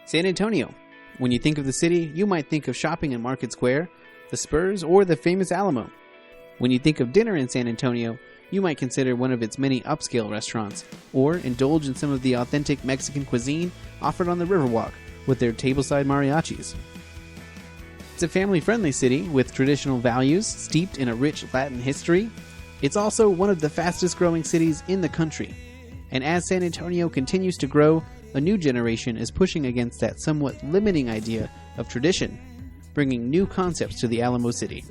San Antonio. When you think of the city, you might think of shopping in Market Square, the Spurs, or the famous Alamo. When you think of dinner in San Antonio, you might consider one of its many upscale restaurants, or indulge in some of the authentic Mexican cuisine offered on the Riverwalk with their tableside mariachis. It's a family-friendly city with traditional values steeped in a rich Latin history. It's also one of the fastest-growing cities in the country. And as San Antonio continues to grow, a new generation is pushing against that somewhat limiting idea of tradition, bringing new concepts to the Alamo City.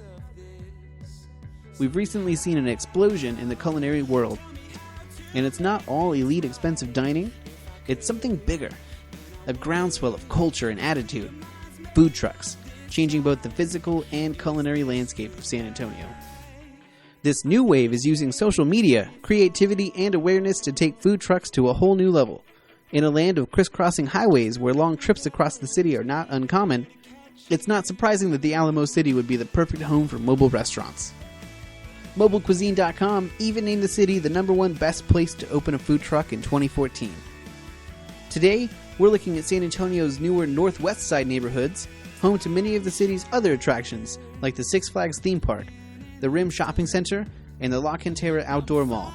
We've recently seen an explosion in the culinary world, and it's not all elite expensive dining, it's something bigger, a groundswell of culture and attitude, food trucks, changing both the physical and culinary landscape of San Antonio. This new wave is using social media, creativity, and awareness to take food trucks to a whole new level. In a land of crisscrossing highways where long trips across the city are not uncommon, it's not surprising that the Alamo City would be the perfect home for mobile restaurants. MobileCuisine.com even named the city the #1 best place to open a food truck in 2014. Today, we're looking at San Antonio's newer Northwest Side neighborhoods, home to many of the city's other attractions like the Six Flags theme park, the Rim Shopping Center, and the La Cantera Outdoor Mall.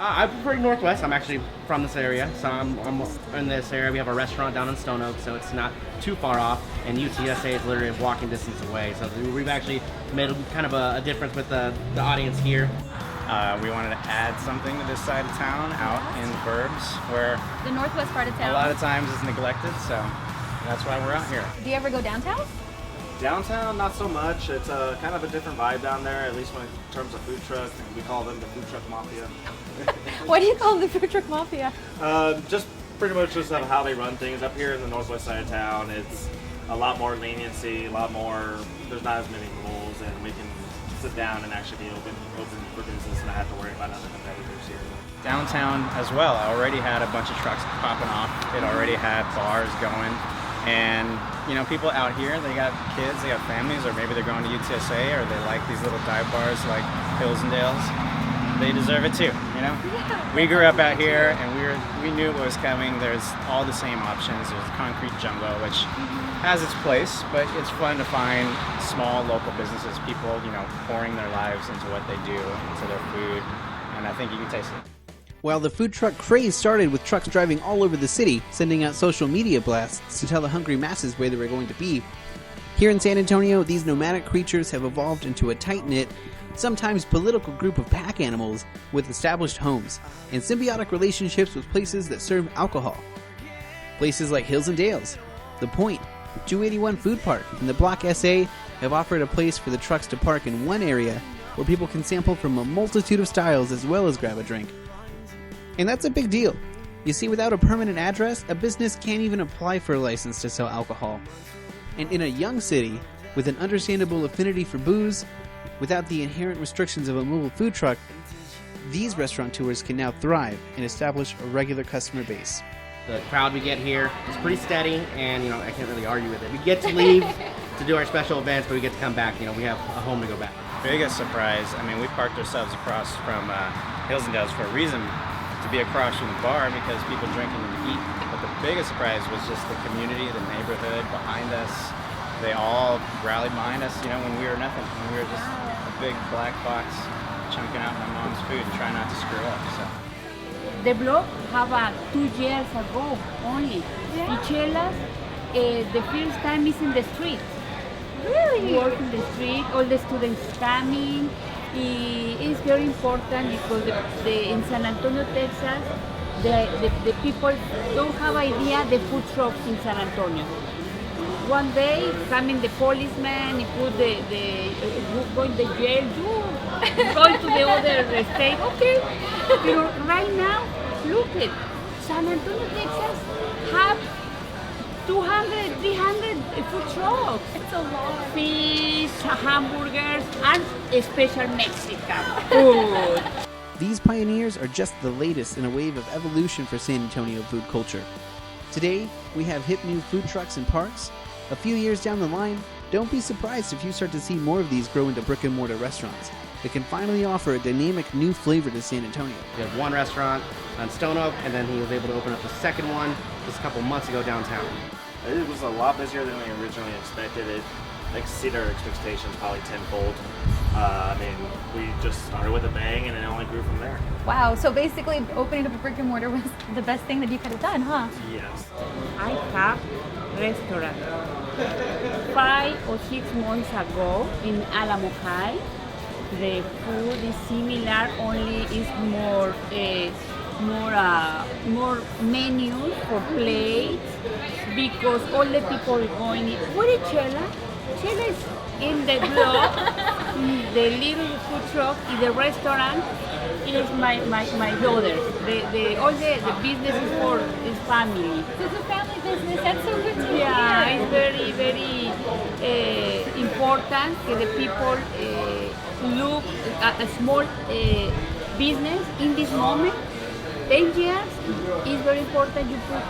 I prefer Northwest. I'm actually from this area, so I'm in this area. We have a restaurant down in Stone Oak, so it's not too far off, and UTSA is literally a walking distance away. So we've actually made kind of a difference with the audience here. We wanted to add something to this side of town out in the burbs where the northwest part of town. A lot of times it's neglected, so that's why we're out here. Do you ever go downtown? Downtown, not so much. It's kind of a different vibe down there, at least in terms of food trucks. We call them the food truck mafia. What do you call the food truck mafia? Just pretty much just how they run things. Up here in the northwest side of town, it's a lot more leniency, a lot more, there's not as many rules, and we can sit down and actually be open for business and not have to worry about other competitors here. Downtown as well, I already had a bunch of trucks popping off. It already had bars going. And, you know, people out here, they got kids, they got families, or maybe they're going to UTSA, or they like these little dive bars like Hills and Dales. They deserve it too, you know? We grew up out here, and we knew what was coming. There's all the same options. There's concrete jumbo, which has its place, but it's fun to find small local businesses, people, you know, pouring their lives into what they do, into their food, and I think you can taste it. While the food truck craze started with trucks driving all over the city, sending out social media blasts to tell the hungry masses where they were going to be, here in San Antonio, these nomadic creatures have evolved into a tight-knit, sometimes political group of pack animals with established homes and symbiotic relationships with places that serve alcohol. Places like Hills and Dales, The Point, 281 Food Park, and the Block SA have offered a place for the trucks to park in one area where people can sample from a multitude of styles as well as grab a drink. And that's a big deal. You see, without a permanent address, a business can't even apply for a license to sell alcohol. And in a young city, with an understandable affinity for booze, without the inherent restrictions of a mobile food truck, these restaurateurs can now thrive and establish a regular customer base. The crowd we get here is pretty steady, and, you know, I can't really argue with it. We get to leave to do our special events, but we get to come back. You know, we have a home to go back. Biggest surprise, I mean, we parked ourselves across from Hills and Dales for a reason, to be across from the bar because people drinking and eat. But the biggest surprise was just the community, the neighborhood behind us. They all rallied behind us, you know, when we were nothing. When we were just a big black box chunking out my mom's food and trying not to screw up. So. The block have 2 years ago only. Michela's, the first time is in the street. Really? Work in the street, all the students coming. It's very important because in San Antonio, Texas, the people don't have idea the food trucks in San Antonio. One day, coming the policeman, he put going to jail, you go to the other state, okay. But right now, look at San Antonio, Texas, have 200, 300 food trucks. It's a lot. Fish, hamburgers, and special Mexican food. These pioneers are just the latest in a wave of evolution for San Antonio food culture. Today, we have hip new food trucks and parks. A few years down the line, don't be surprised if you start to see more of these grow into brick-and-mortar restaurants that can finally offer a dynamic new flavor to San Antonio. We have one restaurant on Stone Oak, and then he was able to open up the second one just a couple months ago downtown. It was a lot busier than we originally expected. It exceeded our expectations probably tenfold. I mean, we just started with a bang and it only grew from there. Wow. So basically, opening up a brick and mortar was the best thing that you could have done, huh? Yes. I have restaurant 5 or 6 months ago in Alamo High. The food is similar, only is more menus for plates because all the people are going in. What is Chela? Chela is in the block, the little food truck in the restaurant. It is my daughter. All the business is for his family. So it's a family business. That's so good to Yeah, hear. it's very, very important that the people look at a small business in this moment. 10 years is very important. You put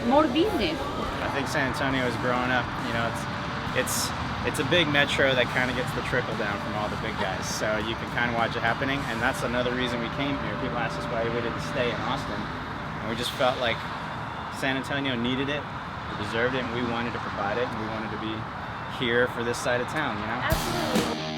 more business. I think San Antonio is growing up. You know, it's a big metro that kind of gets the trickle down from all the big guys. So you can kind of watch it happening, and that's another reason we came here. People asked us why we didn't stay in Austin, and we just felt like San Antonio needed it, it deserved it, and we wanted to provide it, and we wanted to be here for this side of town. You know. Absolutely.